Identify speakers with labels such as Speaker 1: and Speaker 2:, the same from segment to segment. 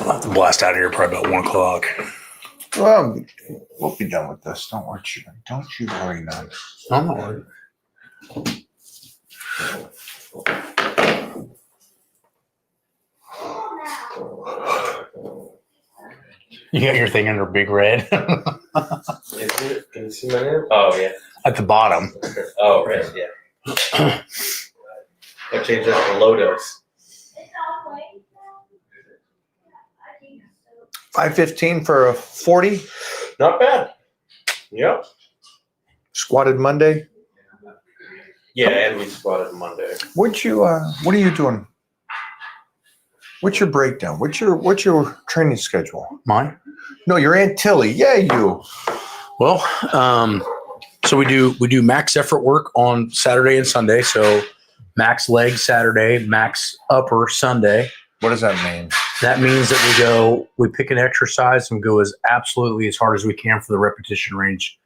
Speaker 1: I'll have to blast out of here probably about 1 o'clock.
Speaker 2: Well, we'll be done with this. Don't you worry, none.
Speaker 1: I'm not worried. You got your thing under big red.
Speaker 3: Is it? Can you see my name? Oh, yeah.
Speaker 1: At the bottom.
Speaker 3: Oh, right, yeah. I changed that to Lotus.
Speaker 2: 5:15 for a 40
Speaker 3: Not bad. Yep.
Speaker 2: squatted Monday.
Speaker 3: Yeah, and we squatted Monday.
Speaker 2: What are you doing? What's your breakdown? What's your training schedule?
Speaker 1: Mine?
Speaker 2: No, your Aunt Tilly. Yeah, you.
Speaker 1: Well, so we do max effort work on Saturday and Sunday. So max leg Saturday, max upper Sunday.
Speaker 2: What does that mean?
Speaker 1: That means that we pick an exercise and go as absolutely as hard as we can for the repetition range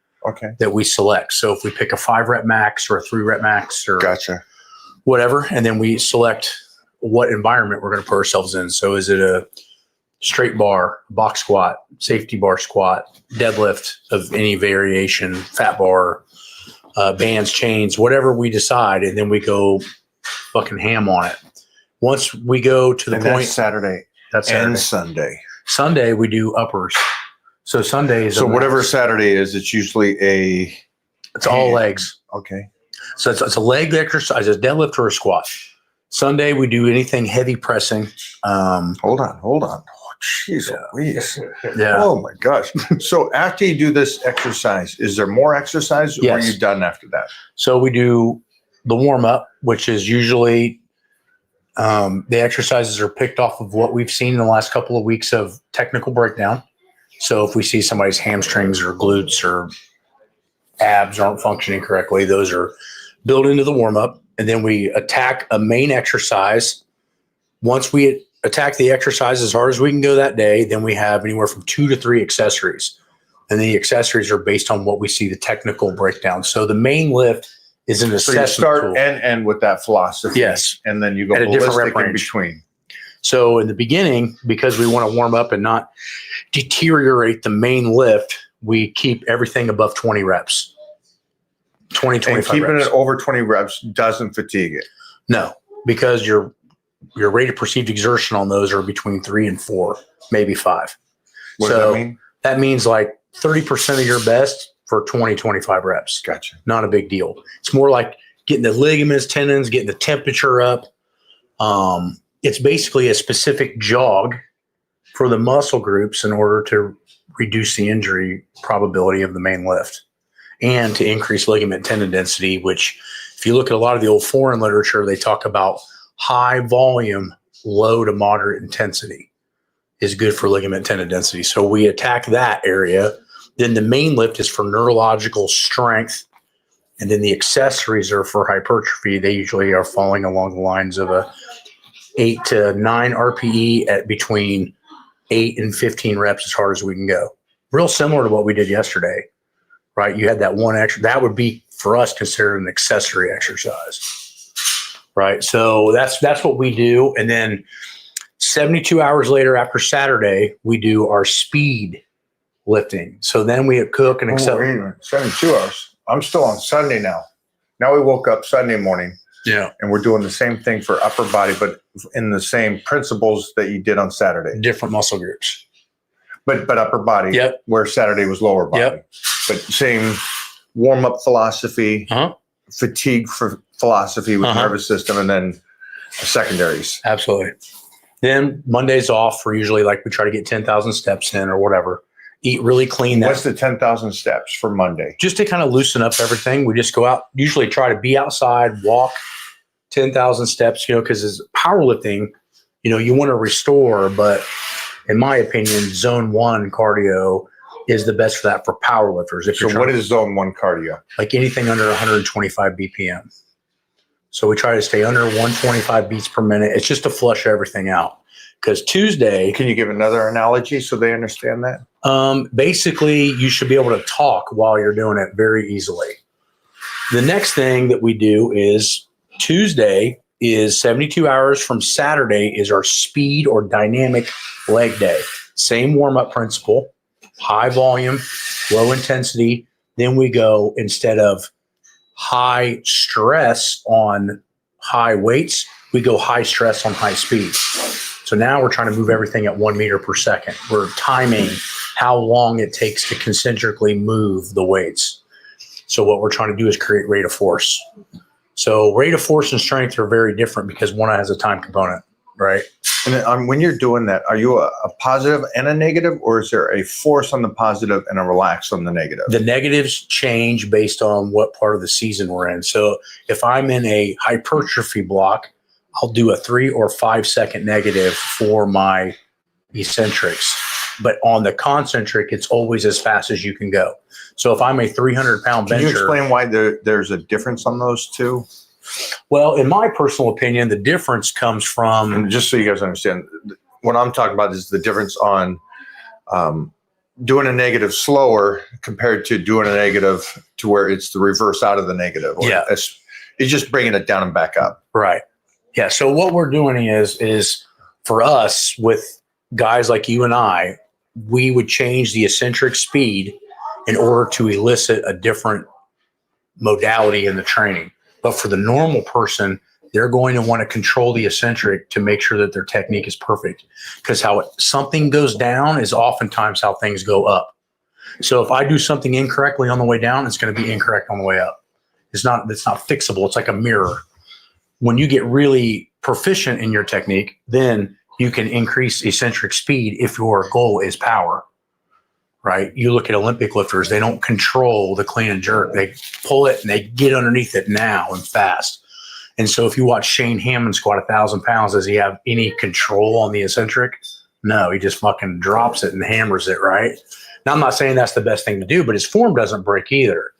Speaker 1: that we select. So if we pick a 5 rep max or a 3 rep max or
Speaker 2: Gotcha.
Speaker 1: whatever, and then we select what environment we're going to put ourselves in. So is it a straight bar, box squat, safety bar squat, deadlift of any variation, fat bar, bands, chains, whatever we decide, and then we go fucking ham on it. Once we go to the point,
Speaker 2: that's Saturday. And Sunday.
Speaker 1: Sunday we do uppers. So Sunday is
Speaker 2: whatever Saturday is, it's usually
Speaker 1: it's all legs.
Speaker 2: Okay.
Speaker 1: So it's a leg exercise, a deadlift or a squat. Sunday we do anything heavy pressing.
Speaker 2: Hold on. Oh, jeez Louise.
Speaker 1: Yeah.
Speaker 2: Oh my gosh. So after you do this exercise, is there more exercise or are you done after that?
Speaker 1: So we do the warm up, which is usually the exercises are picked off of what we've seen in the last couple of weeks of technical breakdown. So if we see somebody's hamstrings or glutes or abs aren't functioning correctly, those are built into the warm up. And then we attack a main exercise. Once we attack the exercise as hard as we can go that day, then we have anywhere from 2 to 3 accessories. And the accessories are based on what we see the technical breakdown. So the main lift is an assessment
Speaker 2: So you start
Speaker 1: tool.
Speaker 2: and end with that philosophy.
Speaker 1: Yes.
Speaker 2: And then you go
Speaker 1: At a different
Speaker 2: ballistic
Speaker 1: rep
Speaker 2: in
Speaker 1: range.
Speaker 2: between.
Speaker 1: So in the beginning, because we want to warm up and not deteriorate the main lift, we keep everything above 20 reps. 20,
Speaker 2: And
Speaker 1: 25
Speaker 2: keeping
Speaker 1: reps.
Speaker 2: it over 20 reps doesn't fatigue it.
Speaker 1: No, because your rate of perceived exertion on those are between 3 and 4, maybe 5.
Speaker 2: What does that mean?
Speaker 1: That means like 30% of your best for 20, 25 reps.
Speaker 2: Gotcha.
Speaker 1: Not a big deal. It's more like getting the ligaments, tendons, getting the temperature up. It's basically a specific jog for the muscle groups in order to reduce the injury probability of the main lift and to increase ligament tendon density, which if you look at a lot of the old foreign literature, they talk about high volume, low to moderate intensity is good for ligament tendon density. So we attack that area. Then the main lift is for neurological strength. And then the accessories are for hypertrophy. They usually are falling along the lines of a 8 to 9 RPE at between 8 and 15 reps as hard as we can go. Real similar to what we did yesterday, right? You had that one extra, that would be for us considered an accessory exercise, right? So that's what we do. And then 72 hours later after Saturday, we do our speed lifting. So then we cook and accelerate.
Speaker 2: 72 hours. I'm still on Sunday now. Now we woke up Sunday morning.
Speaker 1: Yeah.
Speaker 2: And we're doing the same thing for upper body, but in the same principles that you did on Saturday.
Speaker 1: Different muscle groups.
Speaker 2: But upper body, where Saturday was lower body. But same warm-up philosophy, fatigue for philosophy with nervous system, and then secondaries.
Speaker 1: Absolutely. Then Monday's off for usually like we try to get 10,000 steps in or whatever. Eat really clean.
Speaker 2: What's the 10,000 steps for Monday?
Speaker 1: Just to kind of loosen up everything. We just go out, usually try to be outside, walk 10,000 steps, because as powerlifting, you want to restore, but in my opinion, zone 1 cardio is the best for that for powerlifters.
Speaker 2: So what is zone 1 cardio?
Speaker 1: Like anything under 125 BPM. So we try to stay under 125 beats per minute. It's just to flush everything out. Because Tuesday...
Speaker 2: Can you give another analogy so they understand that?
Speaker 1: Basically, you should be able to talk while you're doing it very easily. The next thing that we do is Tuesday, is 72 hours from Saturday is our speed or dynamic leg day. Same warm-up principle, high volume, low intensity. Then we go, instead of high stress on high weights, we go high stress on high speed. So now we're trying to move everything at 1 meter per second. We're timing how long it takes to concentrically move the weights. So what we're trying to do is create rate of force. So rate of force and strength are very different because one has a time component, right?
Speaker 2: And when you're doing that, are you a positive and a negative, or is there a force on the positive and a relax on the negative?
Speaker 1: The negatives change based on what part of the season we're in. So if I'm in a hypertrophy block, I'll do a 3 or 5 second negative for my eccentrics. But on the concentric, it's always as fast as you can go. So if I'm a 300-pound bencher.
Speaker 2: Can you explain why there's a difference on those two?
Speaker 1: Well, in my personal opinion, the difference comes from.
Speaker 2: And just so you guys understand, what I'm talking about is the difference on doing a negative slower compared to doing a negative to where it's the reverse out of the negative.
Speaker 1: Yeah.
Speaker 2: It's just bringing it down and back up.
Speaker 1: Right. Yeah. So what we're doing is for us, with guys like you and I, we would change the eccentric speed in order to elicit a different modality in the training. But for the normal person, they're going to want to control the eccentric to make sure that their technique is perfect. Because something goes down is oftentimes how things go up. So if I do something incorrectly on the way down, it's going to be incorrect on the way up. It's not fixable. It's like a mirror. When you get really proficient in your technique, then you can increase eccentric speed if your goal is power. Right? You look at Olympic lifters, they don't control the clean and jerk. They pull it and they get underneath it now and fast. And so if you watch Shane Hammond squat 1,000 pounds, does he have any control on the eccentric? No, he just fucking drops it and hammers it, right? Now, I'm not saying that's the best thing to do, but his form doesn't break either.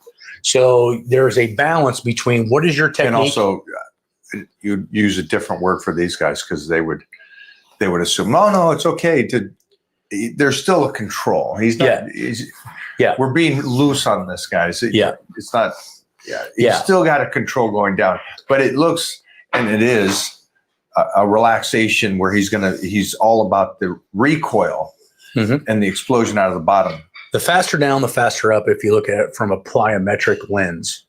Speaker 1: So there's a balance between what is your technique.
Speaker 2: And also, you use a different word for these guys because they would assume, no, it's okay to. There's still a control. He's not.
Speaker 1: Yeah.
Speaker 2: We're being loose on this, guys. It's not. Yeah. He's still got a control going down, but it looks, and it is a relaxation where he's all about the recoil and the explosion out of the bottom.
Speaker 1: The faster down, the faster up. If you look at it from a plyometric lens.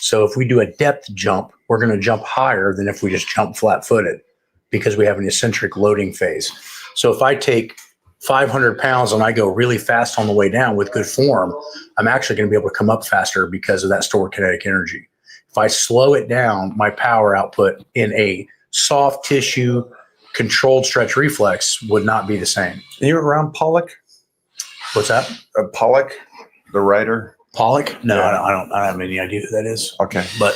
Speaker 1: So if we do a depth jump, we're going to jump higher than if we just jump flat-footed because we have an eccentric loading phase. So if I take 500 pounds and I go really fast on the way down with good form, I'm actually going to be able to come up faster because of that stored kinetic energy. If I slow it down, my power output in a soft tissue controlled stretch reflex would not be the same.
Speaker 2: And you're around Pollock?
Speaker 1: What's that?
Speaker 2: Pollock, the writer?
Speaker 1: Pollock? No, yeah. I don't have any idea who that is.
Speaker 2: Okay.
Speaker 1: But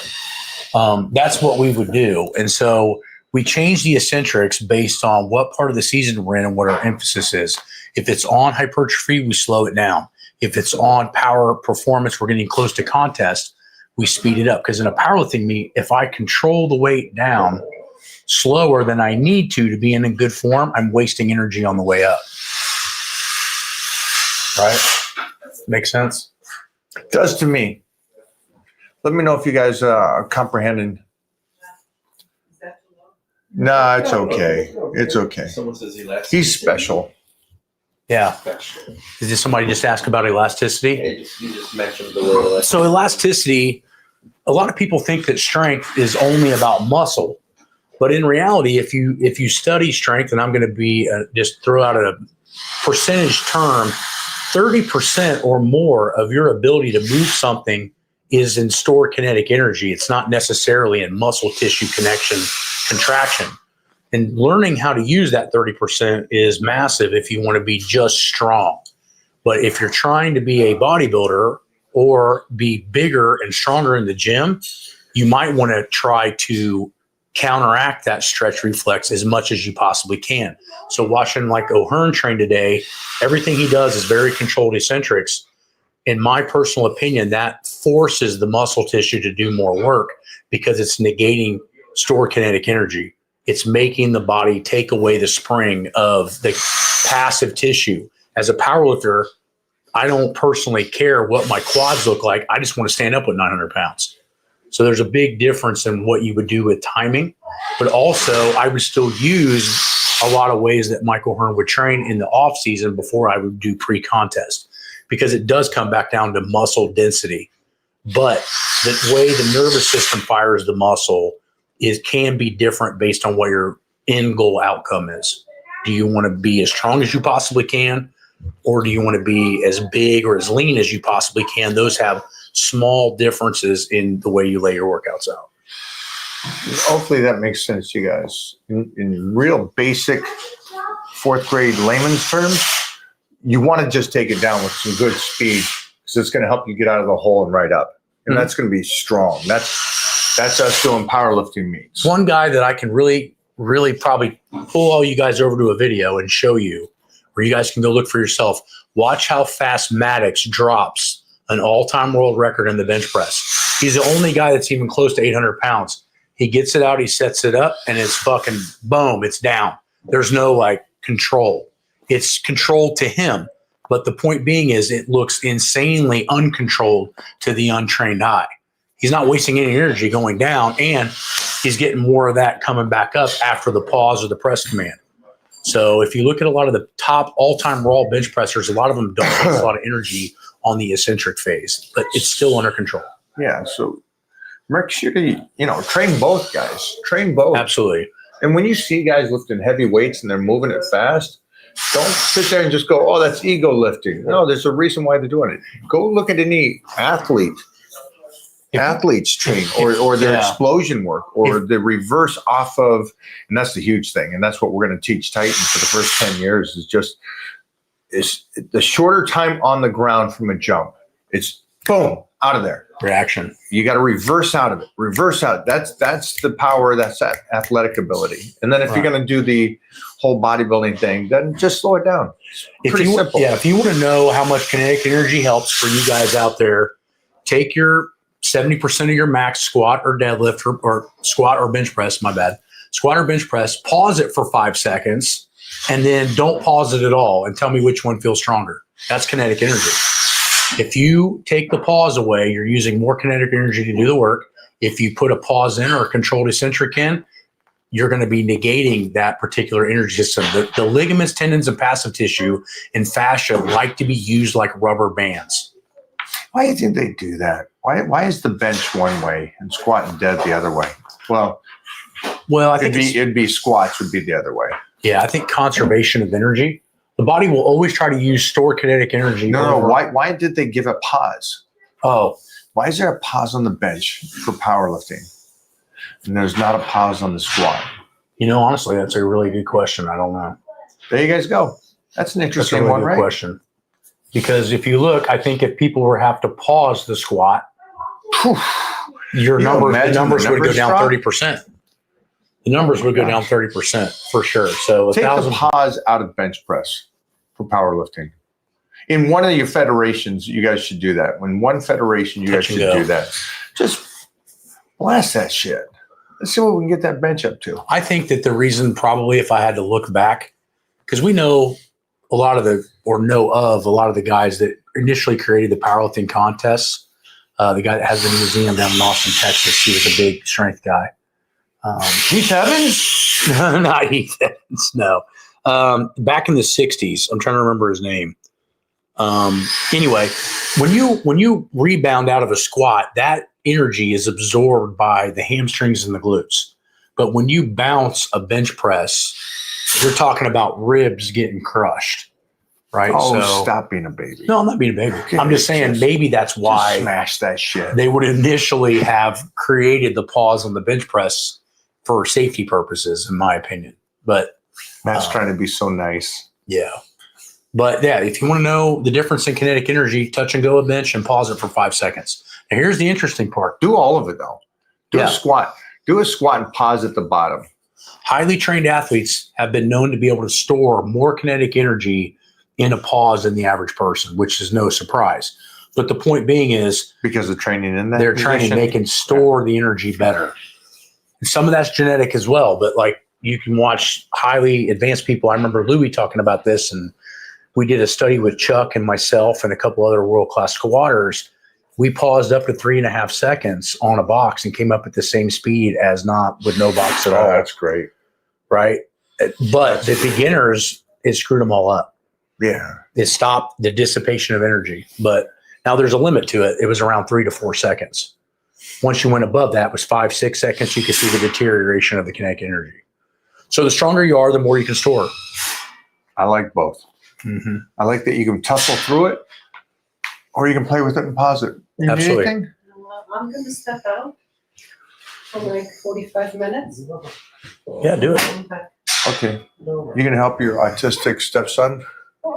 Speaker 1: that's what we would do. And so we change the eccentrics based on what part of the season we're in and what our emphasis is. If it's on hypertrophy, we slow it down. If it's on power performance, we're getting close to contest, we speed it up. Because in a powerlifting meet, if I control the weight down slower than I need to be in a good form, I'm wasting energy on the way up. Right? Make sense?
Speaker 2: It does to me. Let me know if you guys are comprehending. No, it's okay. It's okay.
Speaker 3: Someone says elasticity.
Speaker 2: He's special.
Speaker 1: Yeah. Did somebody just ask about elasticity?
Speaker 3: You just mentioned the word elasticity.
Speaker 1: So elasticity, a lot of people think that strength is only about muscle. But in reality, if you study strength, and I'm going to be just throw out a percentage term, 30% or more of your ability to move something is in stored kinetic energy. It's not necessarily in muscle tissue contraction. And learning how to use that 30% is massive if you want to be just strong. But if you're trying to be a bodybuilder or be bigger and stronger in the gym, you might want to try to counteract that stretch reflex as much as you possibly can. So watching like O'Hearn train today, everything he does is very controlled eccentrics. In my personal opinion, that forces the muscle tissue to do more work because it's negating stored kinetic energy. It's making the body take away the spring of the passive tissue. As a powerlifter, I don't personally care what my quads look like. I just want to stand up with 900 pounds. So there's a big difference in what you would do with timing. But also, I would still use a lot of ways that Michael Hearn would train in the off season before I would do pre-contest, because it does come back down to muscle density. But the way the nervous system fires the muscle can be different based on what your end goal outcome is. Do you want to be as strong as you possibly can, or do you want to be as big or as lean as you possibly can? Those have small differences in the way you lay your workouts out.
Speaker 2: Hopefully that makes sense to you guys. In real basic fourth grade layman's terms, you want to just take it down with some good speed, because it's going to help you get out of the hole and right up. And that's going to be strong. That's us doing powerlifting meets.
Speaker 1: One guy that I can really probably pull all you guys over to a video and show you, where you guys can go look for yourself. Watch how fast Maddox drops an all-time world record in the bench press. He's the only guy that's even close to 800 pounds. He gets it out, he sets it up, and it's fucking boom, it's down. There's no like control. It's controlled to him. But the point being is it looks insanely uncontrolled to the untrained eye. He's not wasting any energy going down, and he's getting more of that coming back up after the pause or the press command. So if you look at a lot of the top all-time raw bench pressers, a lot of them don't have a lot of energy on the eccentric phase, but it's still under control.
Speaker 2: Yeah, so make sure to, train both guys. Train both.
Speaker 1: Absolutely.
Speaker 2: And when you see guys lifting heavy weights and they're moving it fast, don't sit there and just go, oh, that's ego lifting. No, there's a reason why they're doing it. Go look at any athletes train or their explosion work or the reverse off of, and that's the huge thing. And that's what we're going to teach Titan for the first 10 years is the shorter time on the ground from a jump. It's boom, out of there.
Speaker 1: Reaction.
Speaker 2: You got to reverse out of it. Reverse out. That's the power. That's that athletic ability. And then if you're going to do the whole bodybuilding thing, then just slow it down. It's pretty simple.
Speaker 1: Yeah. If you want to know how much kinetic energy helps for you guys out there, take your 70% of your max squat or deadlift or squat or bench press. My bad. Squat or bench press. Pause it for 5 seconds, and then don't pause it at all, and tell me which one feels stronger. That's kinetic energy. If you take the pause away, you're using more kinetic energy to do the work. If you put a pause in or a controlled eccentric in, you're going to be negating that particular energy system. The ligaments, tendons, and passive tissue and fascia like to be used like rubber bands.
Speaker 2: Why do you think they do that? Why is the bench one way and squat and dead the other way? Well,
Speaker 1: I think
Speaker 2: it'd be squats would be the other way.
Speaker 1: Yeah, I think conservation of energy. The body will always try to use stored kinetic energy.
Speaker 2: No. Why did they give a pause?
Speaker 1: Oh.
Speaker 2: Why is there a pause on the bench for powerlifting? And there's not a pause on the squat?
Speaker 1: Honestly, that's a really good question. I don't know.
Speaker 2: There you guys go. That's an interesting one, right?
Speaker 1: Question. Because if you look, I think if people were have to pause the squat, the numbers would go down 30%. The numbers would go down 30% for sure. So
Speaker 2: take the pause out of bench press for powerlifting. In one of your federations, you guys should do that. When one federation, you guys should do that. Just blast that shit. Let's see what we can get that bench up to.
Speaker 1: I think that the reason probably, if I had to look back, because we know a lot of a lot of the guys that initially created the powerlifting contests. The guy that has the museum down in Austin, Texas, he was a big strength guy.
Speaker 2: Heath Evans?
Speaker 1: Not Heath Evans, no. Back in the 60s, I'm trying to remember his name. Anyway, when you rebound out of a squat, that energy is absorbed by the hamstrings and the glutes. But when you bounce a bench press, you're talking about ribs getting crushed, right?
Speaker 2: Oh, so, stop being a baby.
Speaker 1: No, I'm not being a baby. I'm just saying maybe that's why
Speaker 2: smash that shit.
Speaker 1: They would initially have created the pause on the bench press for safety purposes, in my opinion. But
Speaker 2: Matt's trying to be so nice.
Speaker 1: Yeah. But yeah, if you want to know the difference in kinetic energy, touch and go a bench and pause it for 5 seconds. Now here's the interesting part.
Speaker 2: Do all of it though. Do a squat. Do a squat and pause at the bottom.
Speaker 1: Highly trained athletes have been known to be able to store more kinetic energy in a pause than the average person, which is no surprise. But the point being is
Speaker 2: because of training in that
Speaker 1: they're training, they can store the energy better. And some of that's genetic as well, but like you can watch highly advanced people. I remember Louis talking about this, and we did a study with Chuck and myself and a couple other world-class squatters, we paused up to 3.5 seconds on a box and came up at the same speed as not with no box at all.
Speaker 2: That's great.
Speaker 1: Right. But the beginners, it screwed them all up.
Speaker 2: Yeah.
Speaker 1: It stopped the dissipation of energy. But now there's a limit to it. It was around 3 to 4 seconds. Once you went above that, it was 5, 6 seconds. You could see the deterioration of the kinetic energy. So the stronger you are, the more you can store.
Speaker 2: I like both.
Speaker 1: Mm-hmm.
Speaker 2: I like that you can tussle through it, or you can play with it and pause it. You
Speaker 1: Absolutely.
Speaker 2: need anything?
Speaker 4: I'm going to step out for like 45 minutes.
Speaker 1: Yeah, do it.
Speaker 4: I'm back.
Speaker 2: Okay. You can help your autistic stepson?
Speaker 4: You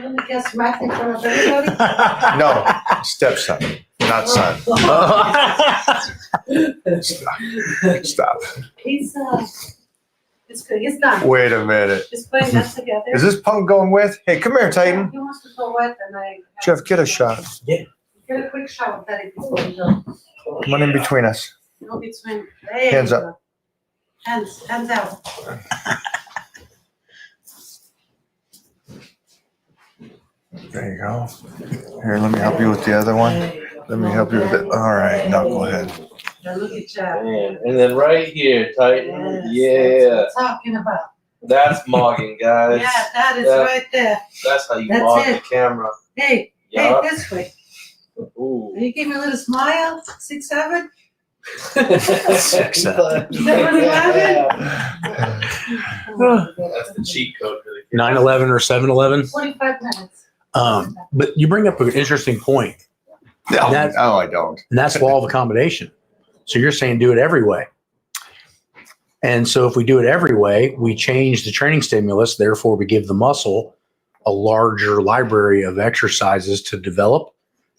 Speaker 4: want to get smacked in front of everybody?
Speaker 2: No, stepson, not son. Stop.
Speaker 4: He's it's good. He's done.
Speaker 2: Wait a minute.
Speaker 4: He's putting that together.
Speaker 2: Is this punk going with? Hey, come here, Titan.
Speaker 4: He wants to go wet, and I
Speaker 2: Jeff, get a shot.
Speaker 4: get a quick shot of that before we go.
Speaker 2: Come on in between us.
Speaker 4: No between. There
Speaker 2: Hands
Speaker 4: you
Speaker 2: up.
Speaker 4: go. Hands out.
Speaker 2: There you go. Here, let me help you with the other one. Let me help you with it. All right, now go ahead.
Speaker 4: Now look at Jack.
Speaker 5: Man, and then right here, Titan. Yeah,
Speaker 4: That's what I'm talking about.
Speaker 5: that's mogging, guys.
Speaker 4: Yeah, that is
Speaker 5: That-
Speaker 4: right there.
Speaker 5: That's how you
Speaker 4: That's
Speaker 5: mog
Speaker 4: it.
Speaker 5: the camera.
Speaker 4: Hey,
Speaker 5: Yeah.
Speaker 4: hey, this way.
Speaker 5: Ooh.
Speaker 4: You give me a little smile. 6, 7.
Speaker 1: Six, seven.
Speaker 5: That's the cheat code for the
Speaker 1: 9/11 or 7/11.
Speaker 4: 45 minutes.
Speaker 1: But you bring up an interesting point.
Speaker 2: No,
Speaker 1: That-
Speaker 2: no, I don't.
Speaker 1: And that's law of accommodation. So you're saying do it every way. And so if we do it every way, we change the training stimulus. Therefore, we give the muscle a larger library of exercises to develop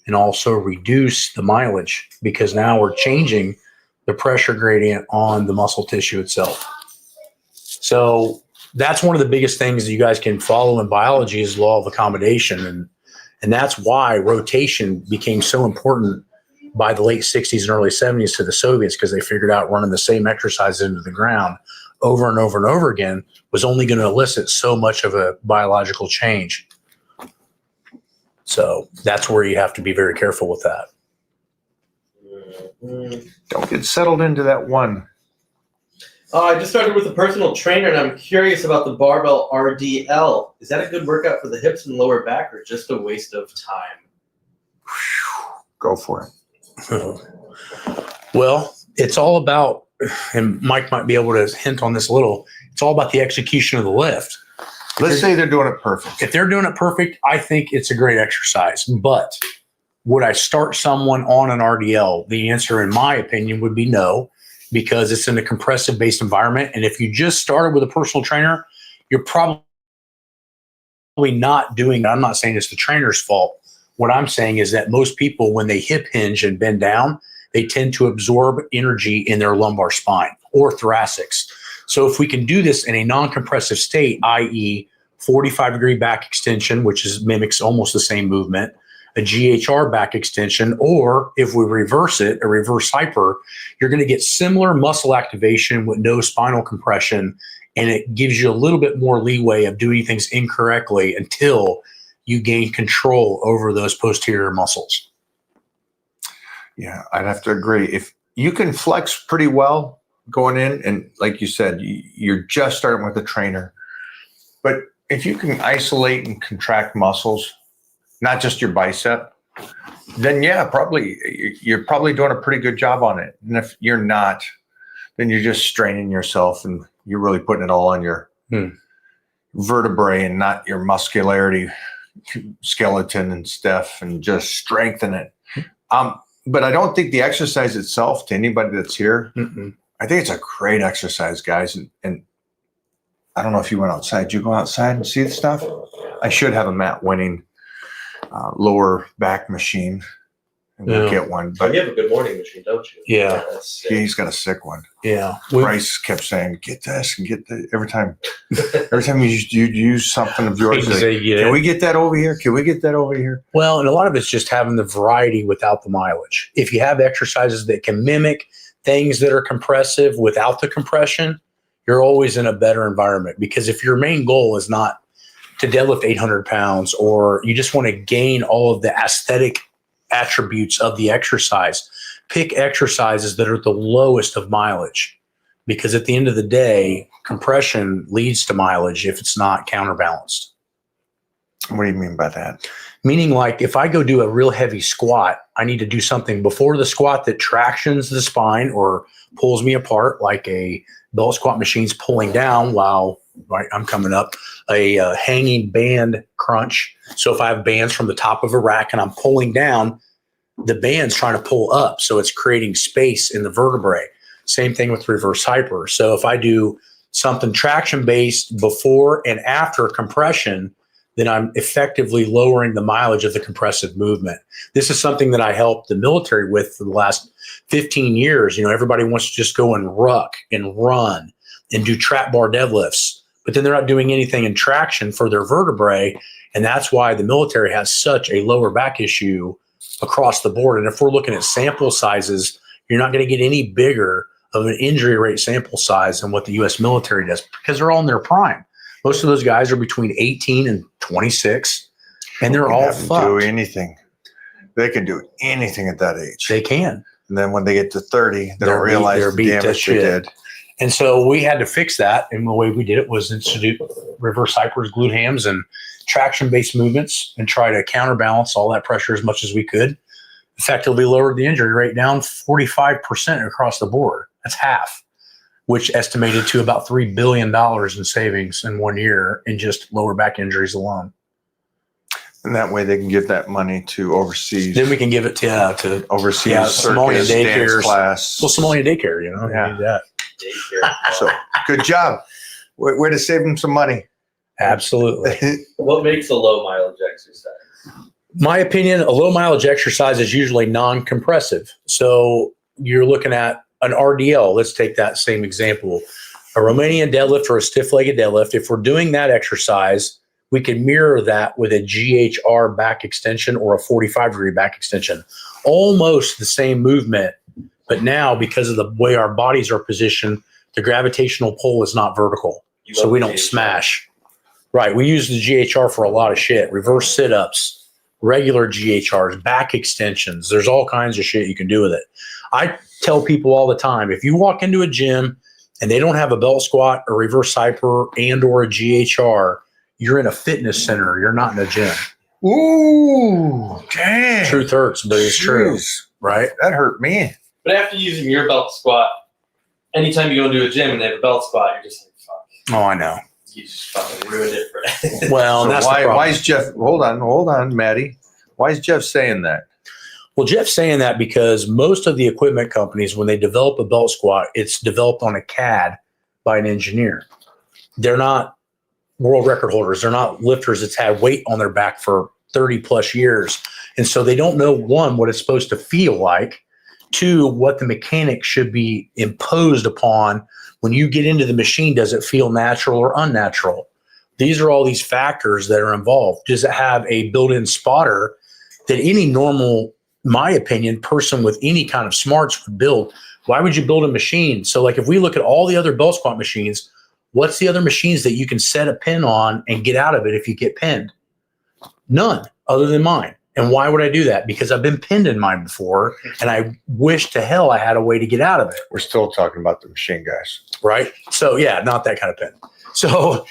Speaker 1: and also reduce the mileage because now we're changing the pressure gradient on the muscle tissue itself. So that's one of the biggest things that you guys can follow in biology is law of accommodation. And that's why rotation became so important by the late 60s and early 70s to the Soviets because they figured out running the same exercise into the ground over and over and over again was only going to elicit so much of a biological change. So that's where you have to be very careful with that.
Speaker 2: Don't get settled into that one.
Speaker 5: I just started with a personal trainer, and I'm curious about the barbell RDL. Is that a good workout for the hips and lower back, or just a waste of time?
Speaker 2: Go for it.
Speaker 1: Well, it's all about, and Mike might be able to hint on this a little, it's all about the execution of the lift.
Speaker 2: Let's say they're doing it perfect.
Speaker 1: If they're doing it perfect, I think it's a great exercise. But would I start someone on an RDL? The answer, in my opinion, would be no, because it's in a compressive-based environment. And if you just started with a personal trainer, you're probably not doing, I'm not saying it's the trainer's fault. What I'm saying is that most people, when they hip hinge and bend down, they tend to absorb energy in their lumbar spine or thoracics. So if we can do this in a non-compressive state, i.e. 45-degree back extension, which mimics almost the same movement, a GHR back extension, or if we reverse it, a reverse hyper, you're going to get similar muscle activation with no spinal compression, and it gives you a little bit more leeway of doing things incorrectly until you gain control over those posterior muscles.
Speaker 2: Yeah, I'd have to agree. If you can flex pretty well going in, and like you said, you're just starting with a trainer, but if you can isolate and contract muscles, not just your bicep, then yeah, you're probably doing a pretty good job on it. And if you're not, then you're just straining yourself and you're really putting it all on your vertebrae and not your muscularity, skeleton and stuff, and just strengthen it. But I don't think the exercise itself, to anybody that's here, I think it's a great exercise, guys. And I don't know if you went outside. Did you go outside and see the stuff? I should have a Matt Wenning lower back machine. And we'll get one.
Speaker 5: But
Speaker 2: But
Speaker 5: you have a good morning machine, don't you?
Speaker 1: Yeah.
Speaker 5: That's sick.
Speaker 2: he's got a sick one.
Speaker 1: Yeah.
Speaker 2: Bryce kept saying, "Get this and get that." Every time you use something of yours, like, can we get that over here? Can we get that over here?
Speaker 1: Well, and a lot of it's just having the variety without the mileage. If you have exercises that can mimic things that are compressive without the compression, you're always in a better environment. Because if your main goal is not to deadlift 800 pounds, or you just want to gain all of the aesthetic attributes of the exercise, pick exercises that are the lowest of mileage, because at the end of the day, compression leads to mileage if it's not counterbalanced.
Speaker 2: What do you mean by that?
Speaker 1: Meaning, like, if I go do a real heavy squat, I need to do something before the squat that tractions the spine or pulls me apart, like a belt squat machine's pulling down while I'm coming up, a hanging band crunch. So if I have bands from the top of a rack and I'm pulling down, the band's trying to pull up. So it's creating space in the vertebrae. Same thing with reverse hyper. So if I do something traction based before and after compression, then I'm effectively lowering the mileage of the compressive movement. This is something that I helped the military with for the last 15 years. You know, everybody wants to just go and ruck and run and do trap bar deadlifts, but then they're not doing anything in traction for their vertebrae. And that's why the military has such a lower back issue across the board. And if we're looking at sample sizes, you're not going to get any bigger of an injury rate sample size than what the U.S. military does, because they're all in their prime. Most of those guys are between 18 and 26, and they're all fucked.
Speaker 2: Do anything. They can do anything at that age.
Speaker 1: They can.
Speaker 2: And then when they get to 30, they don't realize the damage they did.
Speaker 1: And so we had to fix that. And the way we did it was institute reverse hypers, glute hams, and traction-based movements, and try to counterbalance all that pressure as much as we could. Effectively lowered the injury rate down 45% across the board. That's half, which estimated to about $3 billion in savings in 1 year in just lower back injuries alone.
Speaker 2: And that way they can give that money to overseas.
Speaker 1: Then we can give it to
Speaker 2: overseas
Speaker 1: Somalia daycare
Speaker 2: class.
Speaker 1: Well, Somalia daycare, you know,
Speaker 2: yeah.
Speaker 1: You need that.
Speaker 5: Daycare.
Speaker 2: So good job. Way to save them some money.
Speaker 1: Absolutely.
Speaker 5: What makes a low mileage exercise?
Speaker 1: My opinion, a low mileage exercise is usually non-compressive. So you're looking at an RDL. Let's take that same example. A Romanian deadlift or a stiff-legged deadlift. If we're doing that exercise, we can mirror that with a GHR back extension or a 45-degree back extension. Almost the same movement, but now because of the way our bodies are positioned, the gravitational pull is not vertical. So we don't smash. Right. We use the GHR for a lot of shit. Reverse sit-ups, regular GHRs, back extensions. There's all kinds of shit you can do with it. I tell people all the time, if you walk into a gym and they don't have a belt squat, a reverse hyper, and or a GHR, you're in a fitness center. You're not in a gym.
Speaker 2: Ooh, dang.
Speaker 1: Truth hurts, but it's true. Right?
Speaker 2: That hurt me.
Speaker 5: But after using your belt squat, anytime you go into a gym and they have a belt squat, you're just like, fuck.
Speaker 1: Oh, I know.
Speaker 5: You just fucking ruined it for
Speaker 1: Well,
Speaker 2: So
Speaker 1: that's
Speaker 2: why is Jeff, hold on, Maddie. Why is Jeff saying that?
Speaker 1: Well, Jeff's saying that because most of the equipment companies, when they develop a belt squat, it's developed on a CAD by an engineer. They're not world record holders. They're not lifters that's had weight on their back for 30 plus years. And so they don't know, one, what it's supposed to feel like, two, what the mechanics should be imposed upon. When you get into the machine, does it feel natural or unnatural? These are all these factors that are involved. Does it have a built-in spotter that any normal, my opinion, person with any kind of smarts would build? Why would you build a machine? So like if we look at all the other belt squat machines, what's the other machines that you can set a pin on and get out of it if you get pinned? None other than mine. And why would I do that? Because I've been pinned in mine before, and I wish to hell I had a way to get out of it.
Speaker 2: We're still talking about the machine guys.
Speaker 1: Right? So yeah, not that kind of pin. So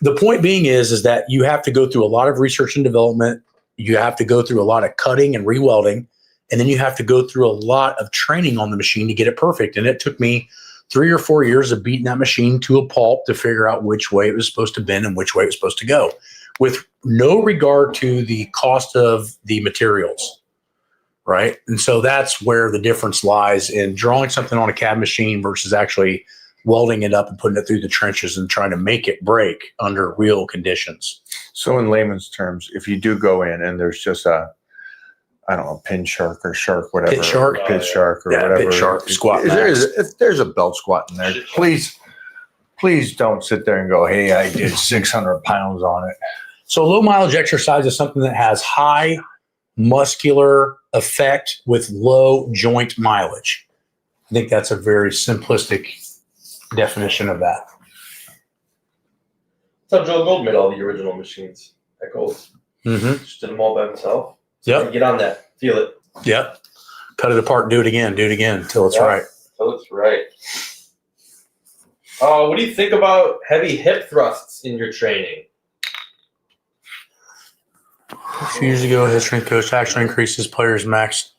Speaker 1: the point being is that you have to go through a lot of research and development. You have to go through a lot of cutting and re-welding, and then you have to go through a lot of training on the machine to get it perfect. And it took me 3 or 4 years of beating that machine to a pulp to figure out which way it was supposed to bend and which way it was supposed to go, with no regard to the cost of the materials, right? And so that's where the difference lies in drawing something on a CAD machine versus actually welding it up and putting it through the trenches and trying to make it break under real conditions.
Speaker 2: So in layman's terms, if you do go in and there's just a, I don't know, pin shark or shark, whatever.
Speaker 1: Pit shark?
Speaker 2: Pit shark or whatever.
Speaker 1: Pit shark, squat
Speaker 2: If there's a belt squat in there, please don't sit there and go, hey, I did 600 pounds on it.
Speaker 1: So low mileage exercise is something that has high muscular effect with low joint mileage. I think that's a very simplistic definition of that.
Speaker 5: That's how Joe Gold made all the original machines at Gold's.
Speaker 1: Mm-hmm.
Speaker 5: Just did them all by himself. So
Speaker 1: Yep.
Speaker 5: get on that. Feel it.
Speaker 1: Yep. Cut it apart, do it again until it's right.
Speaker 5: So it's right. What do you think about heavy hip thrusts in your training?
Speaker 1: A few years ago, his strength coach actually increased his players' max.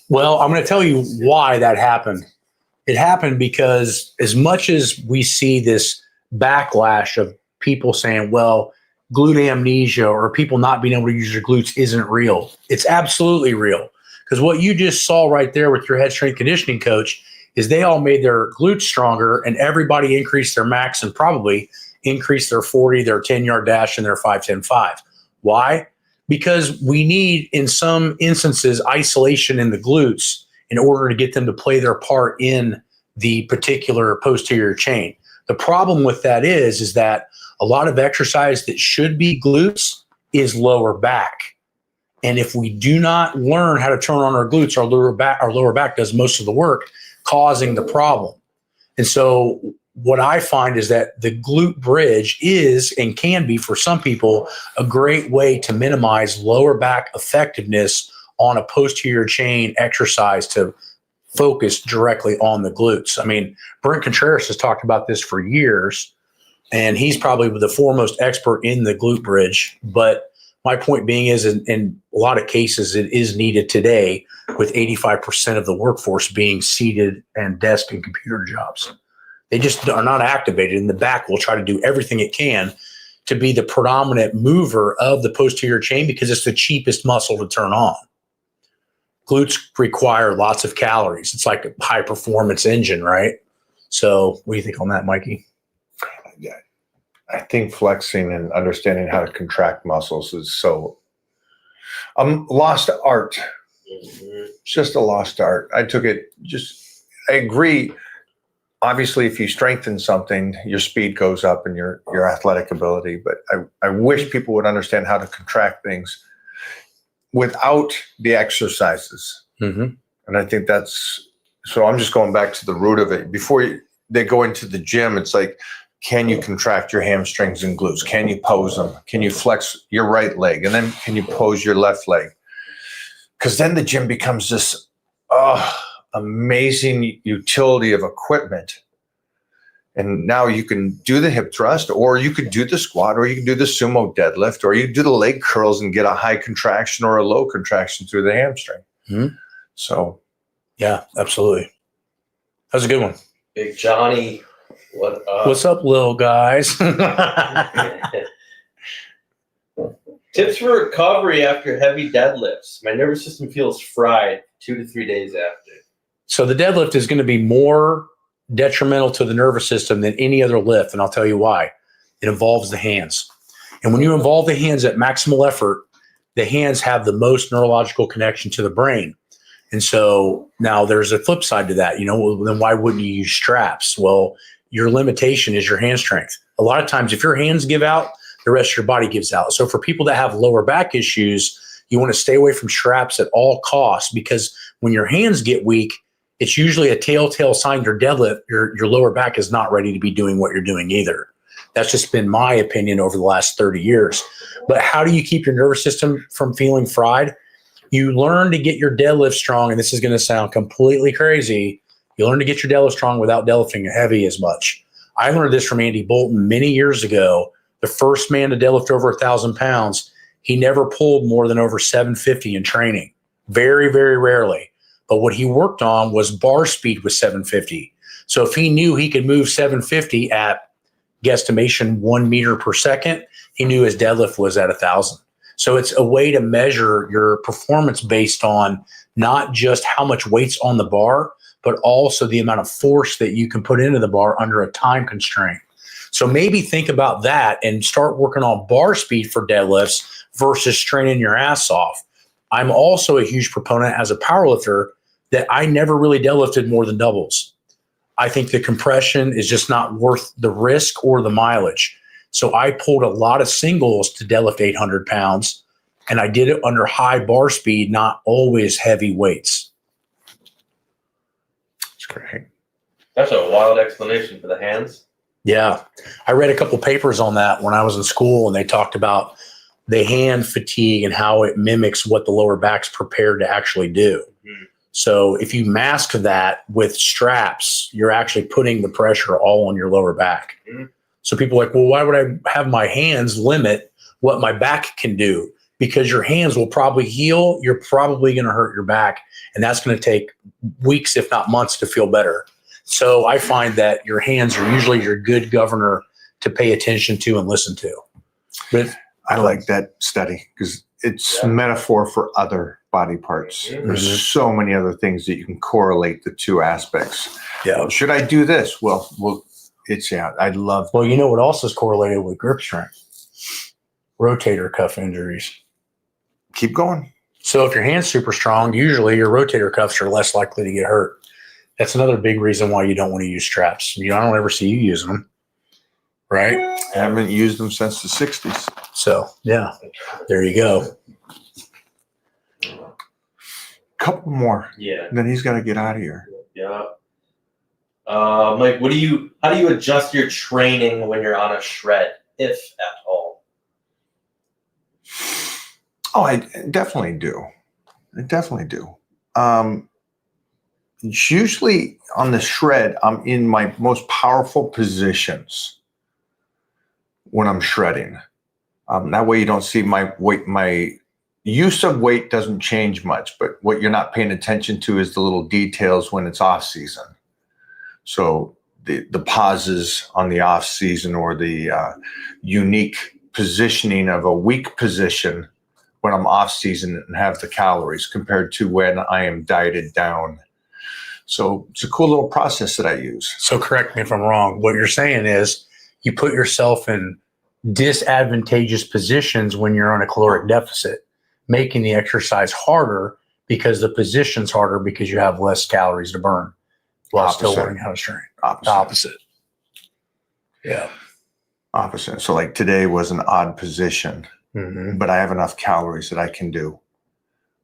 Speaker 1: Well, I'm going to tell you why that happened. It happened because as much as we see this backlash of people saying, well, glute amnesia or people not being able to use their glutes isn't real. It's absolutely real. Because what you just saw right there with your head strength conditioning coach is they all made their glutes stronger and everybody increased their max and probably increased their 40, their 10-yard dash, and their 5-10-5. Why? Because we need, in some instances, isolation in the glutes in order to get them to play their part in the particular posterior chain. The problem with that is that a lot of exercise that should be glutes is lower back. And if we do not learn how to turn on our glutes, our lower back does most of the work, causing the problem. And so what I find is that the glute bridge is and can be, for some people, a great way to minimize lower back effectiveness on a posterior chain exercise to focus directly on the glutes. I mean, Brent Contreras has talked about this for years, and he's probably the foremost expert in the glute bridge. But my point being is, in a lot of cases, it is needed today with 85% of the workforce being seated and desk and computer jobs. They just are not activated, and the back will try to do everything it can to be the predominant mover of the posterior chain because it's the cheapest muscle to turn on. Glutes require lots of calories. It's like a high-performance engine, right? So what do you think on that, Mikey?
Speaker 2: I think flexing and understanding how to contract muscles is so lost art. It's just a lost art. I agree. Obviously, if you strengthen something, your speed goes up and your athletic ability. But I wish people would understand how to contract things without the exercises.
Speaker 1: Mm-hmm.
Speaker 2: And I think so I'm just going back to the root of it. Before they go into the gym, it's like, can you contract your hamstrings and glutes? Can you pose them? Can you flex your right leg? And then can you pose your left leg? Because then the gym becomes this amazing utility of equipment. And now you can do the hip thrust, or you could do the squat, or you can do the sumo deadlift, or you can do the leg curls and get a high contraction or a low contraction through the hamstring.
Speaker 1: Mm-hmm.
Speaker 2: So,
Speaker 1: yeah, absolutely. That was a good one.
Speaker 5: Big Johnny, what up?
Speaker 1: What's up, little guys?
Speaker 5: Tips for recovery after heavy deadlifts. My nervous system feels fried 2 to 3 days after.
Speaker 1: So the deadlift is going to be more detrimental to the nervous system than any other lift, and I'll tell you why. It involves the hands. And when you involve the hands at maximal effort, the hands have the most neurological connection to the brain. And so now there's a flip side to that. Then why wouldn't you use straps? Well, your limitation is your hand strength. A lot of times if your hands give out, the rest of your body gives out. So for people that have lower back issues, you want to stay away from straps at all costs, because when your hands get weak, it's usually a telltale sign your deadlift, your lower back is not ready to be doing what you're doing either. That's just been my opinion over the last 30 years. But how do you keep your nervous system from feeling fried? You learn to get your deadlift strong, and this is going to sound completely crazy. You learn to get your deadlift strong without deadlifting heavy as much. I learned this from Andy Bolton many years ago. The first man to deadlift over 1,000 pounds, he never pulled more than over 750 in training. Very, very rarely. But what he worked on was bar speed with 750. So if he knew he could move 750 at guesstimation 1 meter per second, he knew his deadlift was at 1,000. So it's a way to measure your performance based on not just how much weight's on the bar, but also the amount of force that you can put into the bar under a time constraint. So maybe think about that and start working on bar speed for deadlifts versus straining your ass off. I'm also a huge proponent as a powerlifter that I never really deadlifted more than doubles. I think the compression is just not worth the risk or the mileage. So I pulled a lot of singles to deadlift 800 pounds, and I did it under high bar speed, not always heavy weights.
Speaker 2: it's great.
Speaker 5: That's a wild explanation for the hands.
Speaker 1: Yeah. I read a couple papers on that when I was in school, and they talked about the hand fatigue and how it mimics what the lower back's prepared to actually do.
Speaker 5: Mm-hmm.
Speaker 1: So if you mask that with straps, you're actually putting the pressure all on your lower back.
Speaker 5: Mm-hmm.
Speaker 1: So people are like, well, why would I have my hands limit what my back can do? Because your hands will probably heal. You're probably going to hurt your back. And that's going to take weeks, if not months, to feel better. So I find that your hands are usually your good governor to pay attention to and listen to. But
Speaker 2: I like that study because it's a metaphor for other body parts.
Speaker 5: Mm-hmm.
Speaker 2: There's so many other things that you can correlate the two aspects.
Speaker 1: yeah.
Speaker 2: Should I do this? Well, it's I love.
Speaker 1: Well, you know what else is correlated with grip strength? Rotator cuff injuries.
Speaker 2: Keep going.
Speaker 1: So if your hand's super strong, usually your rotator cuffs are less likely to get hurt. That's another big reason why you don't want to use straps. I don't ever see you using them, right?
Speaker 2: I haven't used them since the 60s.
Speaker 1: So, yeah, there you go.
Speaker 2: Couple more.
Speaker 5: Yeah.
Speaker 2: Then he's got to get out of here.
Speaker 5: Yeah. Mike, how do you adjust your training when you're on a shred, if at all?
Speaker 2: Oh, I definitely do. It's usually on the shred, I'm in my most powerful positions when I'm shredding. That way you don't see my weight. My use of weight doesn't change much, but what you're not paying attention to is the little details when it's off season. So the pauses on the off season, or the unique positioning of a weak position when I'm off season and have the calories compared to when I am dieted down. So it's a cool little process that I use.
Speaker 1: So correct me if I'm wrong. What you're saying is you put yourself in disadvantageous positions when you're on a caloric deficit, making the exercise harder because the position's harder because you have less calories to burn while still learning how to train. Opposite. Yeah.
Speaker 2: Opposite. So like today was an odd position, but I have enough calories that I can do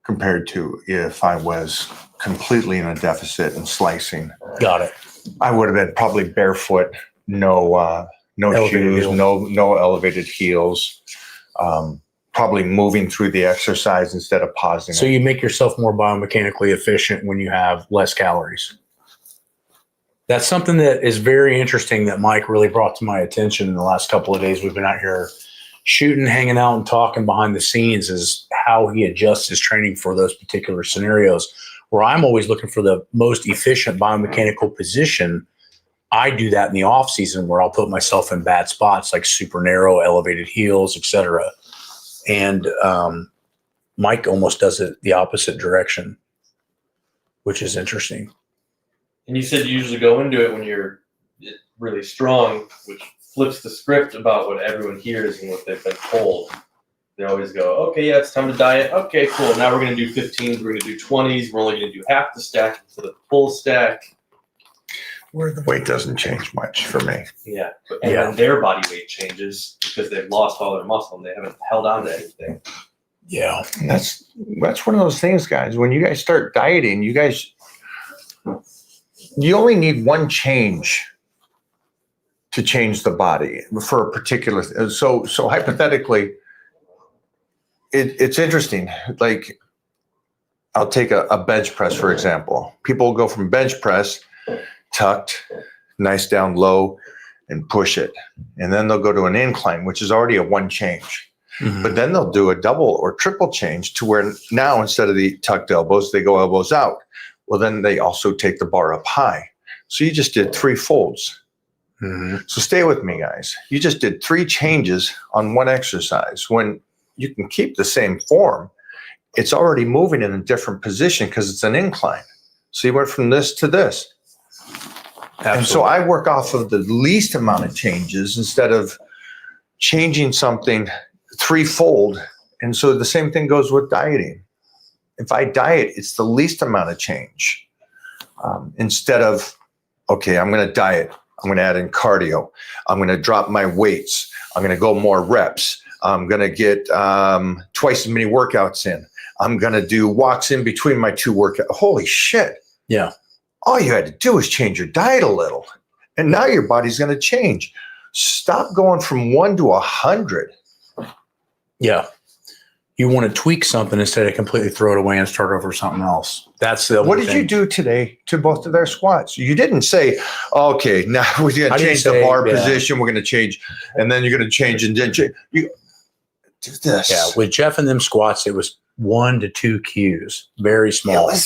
Speaker 2: compared to if I was completely in a deficit and slicing.
Speaker 1: Got it.
Speaker 2: I would have been probably barefoot, no shoes, no elevated heels, probably moving through the exercise instead of pausing.
Speaker 1: So you make yourself more biomechanically efficient when you have less calories. That's something that is very interesting that Mike really brought to my attention in the last couple of days. We've been out here shooting, hanging out, and talking behind the scenes, is how he adjusts his training for those particular scenarios. Where I'm always looking for the most efficient biomechanical position, I do that in the off season where I'll put myself in bad spots like super narrow, elevated heels, etc. And Mike almost does it the opposite direction, which is interesting.
Speaker 5: And you said you usually go into it when you're really strong, which flips the script about what everyone hears and what they've been told. They always go, okay, yeah, it's time to diet. Okay, cool. Now we're going to do 15s. We're going to do 20s. We're only going to do half the stack instead of the full stack.
Speaker 2: Where the weight doesn't change much for me.
Speaker 5: Yeah. And then their body weight changes because they've lost all their muscle and they haven't held on to anything.
Speaker 1: Yeah.
Speaker 2: And that's one of those things, guys. When you guys start dieting, you only need one change to change the body for a particular. So hypothetically, it's interesting. Like, I'll take a bench press, for example. People go from bench press, tucked, nice down low, and push it. And then they'll go to an incline, which is already a one change. Mm-hmm. But then they'll do a double or triple change to where now instead of the tucked elbows, they go elbows out. Well, then they also take the bar up high. So you just did 3 folds. Mm-hmm. So stay with me, guys. You just did 3 changes on one exercise. When you can keep the same form, it's already moving in a different position because it's an incline. So you went from this to this. Absolutely. And so I work off of the least amount of changes instead of changing something 3-fold. And so the same thing goes with dieting. If I diet, it's the least amount of change. Instead of, okay, I'm going to diet. I'm going to add in cardio. I'm going to drop my weights. I'm going to go more reps. I'm going to get twice as many workouts in. I'm going to do walks in between my 2 workouts. Holy shit.
Speaker 1: Yeah.
Speaker 2: All you had to do was change your diet a little. And now your body's going to change. Stop going from 1 to 100.
Speaker 1: Yeah. You want to tweak something instead of completely throw it away and start over something else. That's the
Speaker 2: What did you do today to both of their squats? You didn't say, okay, now we're going to change the bar position. We're going to change, and then you're going to change and then change. You do this.
Speaker 1: Yeah, with Jeff and them squats, it was 1 to 2 Qs, very small. And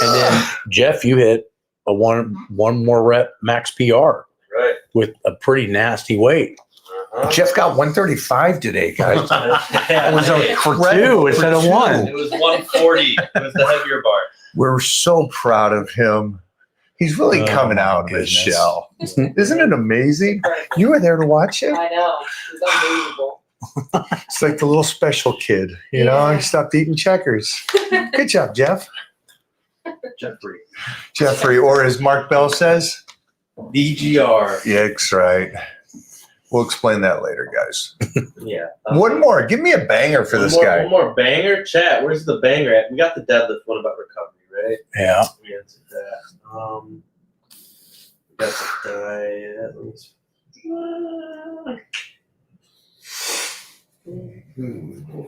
Speaker 1: then Jeff, you hit a one more rep max PR,
Speaker 5: Right.
Speaker 1: with a pretty nasty weight.
Speaker 2: Jeff got 135 today, guys.
Speaker 1: It was for 2 instead of 1.
Speaker 5: It was 140. It was the heavier bar.
Speaker 2: We're so proud of him. He's really coming out of his shell. Isn't it amazing? You were there to watch it.
Speaker 4: I know. It's unbelievable.
Speaker 2: It's like the little special kid, you know, he stopped eating checkers. Good job, Jeff. Jeffrey, or as Mark Bell says,
Speaker 5: VGR.
Speaker 2: yeah, that's right. We'll explain that later, guys.
Speaker 5: Yeah.
Speaker 2: One more. Give me a banger for this guy.
Speaker 5: One more banger. Chat. Where's the banger at? We got the deadlift one about recovery, right?
Speaker 1: Yeah.
Speaker 5: We answered that. We got the diet.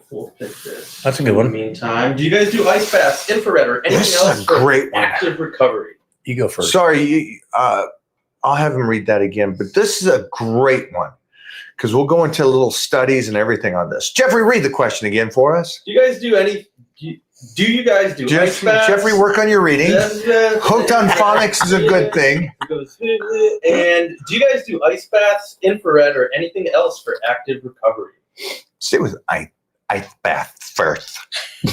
Speaker 5: We'll pick this.
Speaker 1: That's a good one.
Speaker 5: In the meantime, do you guys do ice baths, infrared, or anything
Speaker 2: This is
Speaker 5: else
Speaker 2: a
Speaker 5: for
Speaker 2: great one.
Speaker 5: active recovery?
Speaker 1: You go first.
Speaker 2: Sorry, I'll have him read that again, but this is a great one because we'll go into little studies and everything on this. Jeffrey, read the question again for us.
Speaker 5: Do you guys do any? Do you guys do ice baths?
Speaker 2: Jeffrey, work on your reading. Hooked on phonics is a good thing.
Speaker 5: And do you guys do ice baths, infrared, or anything else for active recovery?
Speaker 2: Stay with ice bath first.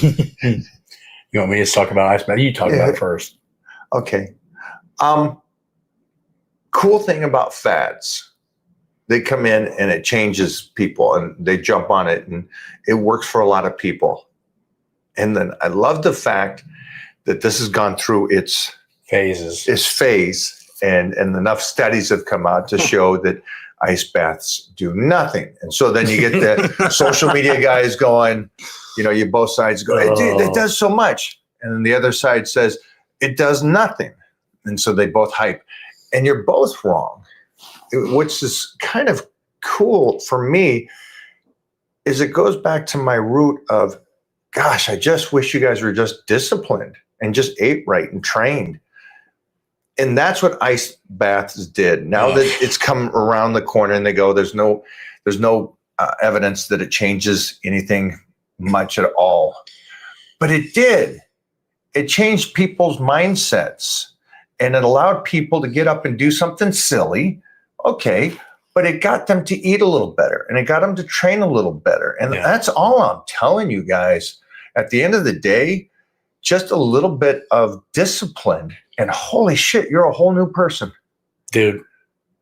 Speaker 1: You want me to talk about ice bath? You talk about it first.
Speaker 2: Okay. Cool thing about fads, they come in and it changes people and they jump on it and it works for a lot of people. And then I love the fact that this has gone through its phase and enough studies have come out to show that ice baths do nothing. And so then you get the social media guys going, you know, you both sides go, hey, dude, it does so much. And then the other side says it does nothing. And so they both hype. And you're both wrong, which is kind of cool for me, is it goes back to my root of, gosh, I just wish you guys were just disciplined and just ate right and trained. And that's what ice baths did. Now that it's come around the corner and they go, there's no evidence that it changes anything much at all. But it did. It changed people's mindsets. And it allowed people to get up and do something silly, okay, but it got them to eat a little better and it got them to train a little better. And that's all I'm telling you guys. At the end of the day, just a little bit of discipline and holy shit, you're a whole new person.
Speaker 1: Dude,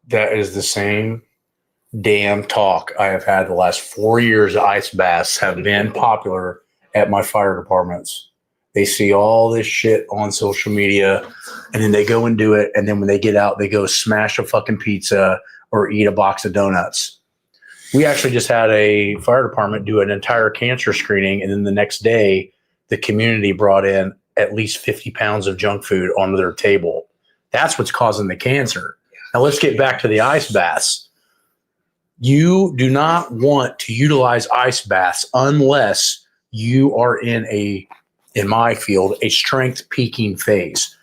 Speaker 1: that is the same damn talk I have had the last 4 years. Ice baths have been popular at my fire departments. They see all this shit on social media and then they go and do it. And then when they get out, they go smash a fucking pizza or eat a box of donuts. We actually just had a fire department do an entire cancer screening. And then the next day, the community brought in at least 50 pounds of junk food onto their table. That's what's causing the cancer. Now let's get back to the ice baths. You do not want to utilize ice baths unless you are in my field, a strength peaking phase.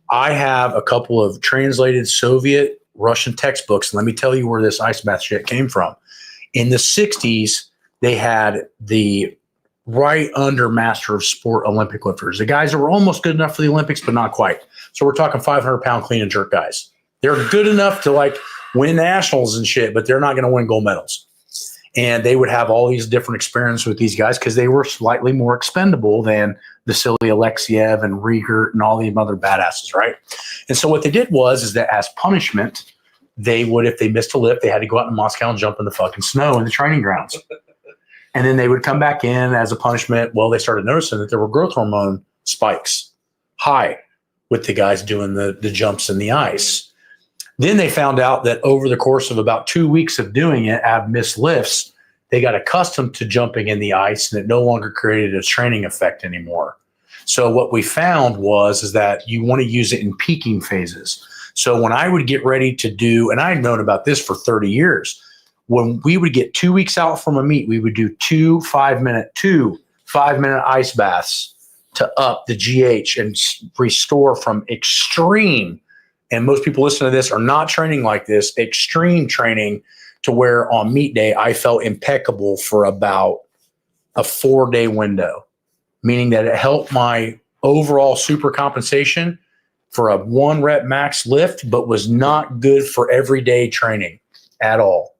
Speaker 1: I have a couple of translated Soviet Russian textbooks. Let me tell you where this ice bath shit came from. In the 60s, they had the right under master of sport Olympic lifters, the guys that were almost good enough for the Olympics, but not quite. So we're talking 500-pound clean and jerk guys. They're good enough to like win nationals and shit, but they're not going to win gold medals. And they would have all these different experiences with these guys because they were slightly more expendable than Vasily Alexiev and Riegert and all the other badasses, right? And so what they did is that as punishment, they would, if they missed a lift, they had to go out in Moscow and jump in the fucking snow in the training grounds. And then they would come back in as a punishment. Well, they started noticing that there were growth hormone spikes high with the guys doing the jumps in the ice. Then they found out that over the course of about 2 weeks of doing it, ab missed lifts, they got accustomed to jumping in the ice and it no longer created a training effect anymore. So what we found is that you want to use it in peaking phases. So when I would get ready to do, and I had known about this for 30 years, when we would get 2 weeks out from a meet, we would do two 5-minute ice baths to up the GH and restore from extreme. And most people listening to this are not training like this, extreme training, to where on meet day, I felt impeccable for about a 4-day window, meaning that it helped my overall super compensation for a 1 rep max lift, but was not good for everyday training at all.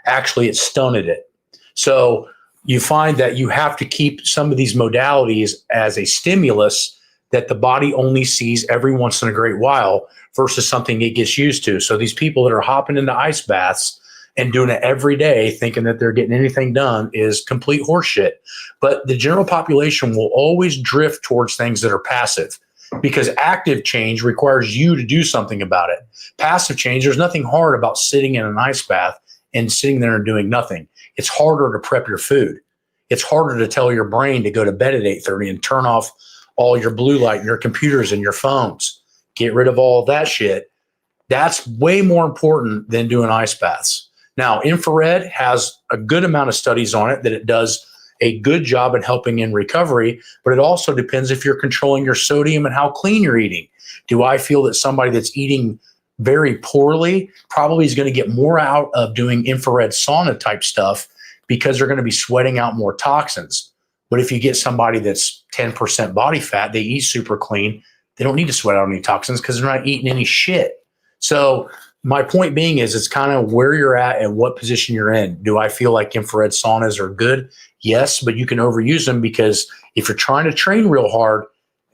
Speaker 1: Actually, it stunted it. So you find that you have to keep some of these modalities as a stimulus that the body only sees every once in a great while versus something it gets used to. So these people that are hopping into ice baths and doing it every day thinking that they're getting anything done is complete horseshit. But the general population will always drift towards things that are passive, because active change requires you to do something about it. Passive change, there's nothing hard about sitting in an ice bath and sitting there and doing nothing. It's harder to prep your food. It's harder to tell your brain to go to bed at 8:30 and turn off all your blue light and your computers and your phones. Get rid of all of that shit. That's way more important than doing ice baths. Now, infrared has a good amount of studies on it that it does a good job at helping in recovery, but it also depends if you're controlling your sodium and how clean you're eating. Do I feel that somebody that's eating very poorly probably is going to get more out of doing infrared sauna type stuff because they're going to be sweating out more toxins? But if you get somebody that's 10% body fat, they eat super clean, they don't need to sweat out any toxins because they're not eating any shit. So my point being is it's kind of where you're at and what position you're in. Do I feel like infrared saunas are good? Yes, but you can overuse them, because if you're trying to train real hard,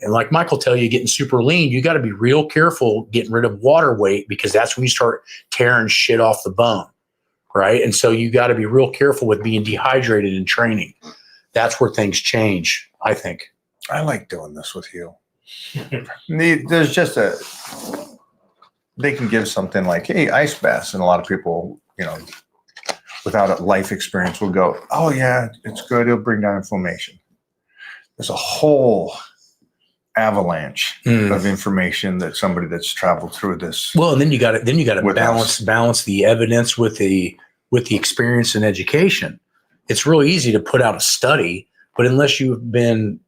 Speaker 1: and like Michael tell you, getting super lean, you got to be real careful getting rid of water weight, because that's when you start tearing shit off the bone, right? And so you got to be real careful with being dehydrated in training. That's where things change, I think.
Speaker 2: I like doing this with you. There's just they can give something like, hey, ice baths. And a lot of people, without a life experience will go, oh yeah, it's good. It'll bring down inflammation. There's a whole avalanche of information that somebody that's traveled through this.
Speaker 1: Well, and then you got to balance the evidence with the experience and education. It's really easy to put out a study, but unless you've been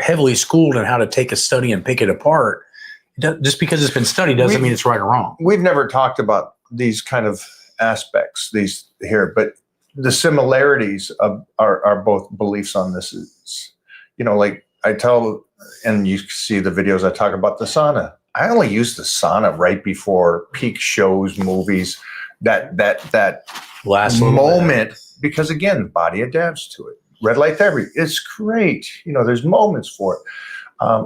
Speaker 1: heavily schooled in how to take a study and pick it apart, just because it's been studied doesn't mean it's right or wrong. We've
Speaker 2: never talked about these kind of aspects, these here, but the similarities are both beliefs on this. Is, like I tell, and you see the videos, I talk about the sauna. I only use the sauna right before peak shows, movies, that last moment, because again, the body adapts to it. Red light therapy, it's great. There's moments for it.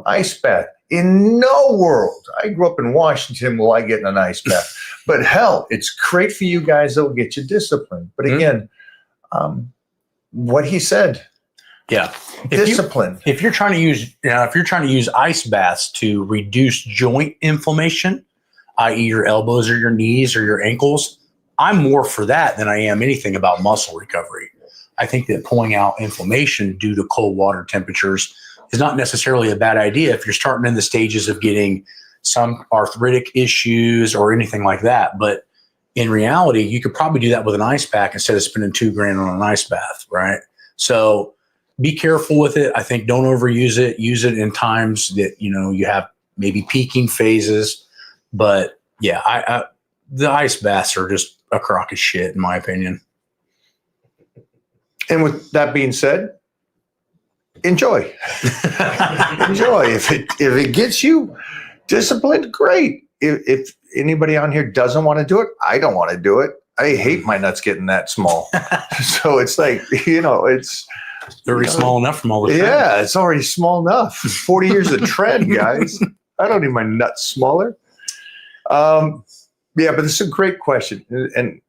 Speaker 2: Ice bath, in no world. I grew up in Washington, will I get in an ice bath? But hell, it's great for you guys. It'll get you disciplined. But again, what he said, discipline.
Speaker 1: If you're trying to use ice baths to reduce joint inflammation, i.e. your elbows or your knees or your ankles, I'm more for that than I am anything about muscle recovery. I think that pulling out inflammation due to cold water temperatures is not necessarily a bad idea if you're starting in the stages of getting some arthritic issues or anything like that. But in reality, you could probably do that with an ice pack instead of spending $2,000 on an ice bath, right? So be careful with it. I think don't overuse it. Use it in times that, you have maybe peaking phases. But yeah, the ice baths are just a crock of shit, in my opinion.
Speaker 2: And with that being said, enjoy. Enjoy. If it gets you disciplined, great. If anybody on here doesn't want to do it, I don't want to do it. I hate my nuts getting that small. So it's like, it's
Speaker 1: already small enough from all the trend.
Speaker 2: Yeah, it's already small enough. 40 years of trend, guys. I don't need my nuts smaller. But this is a great question. And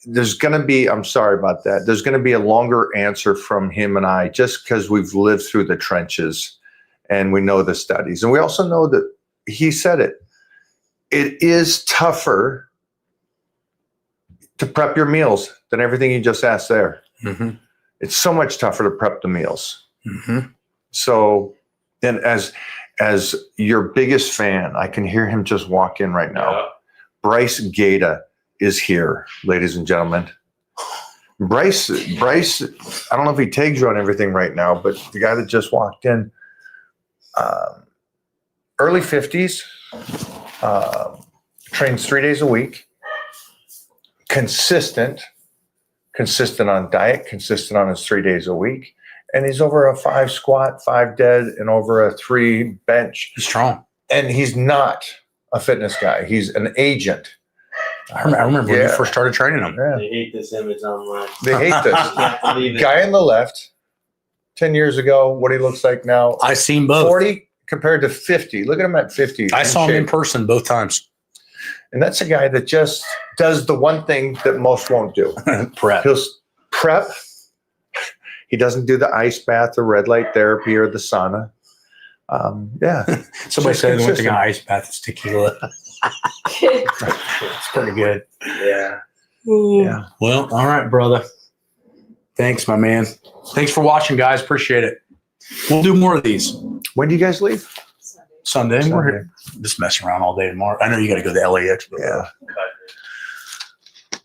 Speaker 2: there's going to be, I'm sorry about that, there's going to be a longer answer from him and I, just because we've lived through the trenches and we know the studies. And we also know that he said it is tougher to prep your meals than everything you just asked there. Mm-hmm. It's so much tougher to prep the meals. Mm-hmm. So then as your biggest fan, I can hear him just walk in right now. Bryce Gata is here, ladies and gentlemen. Bryce, I don't know if he tags you on everything right now, but the guy that just walked in, early 50s, trains 3 days a week, consistent on diet, consistent on his 3 days a week. And he's over a 5 squat, 5 dead, and over a 3 bench.
Speaker 1: He's strong.
Speaker 2: And he's not a fitness guy. He's an agent.
Speaker 1: I remember when you first started training him.
Speaker 2: Yeah.
Speaker 3: They hate this image online.
Speaker 2: They hate this.
Speaker 3: Can't believe it.
Speaker 2: Guy on the left, 10 years ago, what he looks like now.
Speaker 1: I seen both.
Speaker 2: 40 compared to 50. Look at him at 50.
Speaker 1: I saw him in
Speaker 2: shape.
Speaker 1: person both times.
Speaker 2: And that's a guy that just does the one thing that most won't do.
Speaker 1: Prep.
Speaker 2: He'll prep. He doesn't do the ice bath or red light therapy or the sauna. Yeah.
Speaker 1: Somebody
Speaker 2: Just
Speaker 1: said the one thing
Speaker 2: consistent.
Speaker 1: ice bath is tequila. It's pretty good.
Speaker 3: Yeah.
Speaker 2: Yeah.
Speaker 1: Well, all right, brother. Thanks, my man. Thanks for watching, guys. Appreciate it. We'll do more of these
Speaker 2: When do you guys leave?
Speaker 1: Sunday. We're here just messing around all day tomorrow. I know you got to go to LAX.
Speaker 2: Yeah.
Speaker 3: Okay.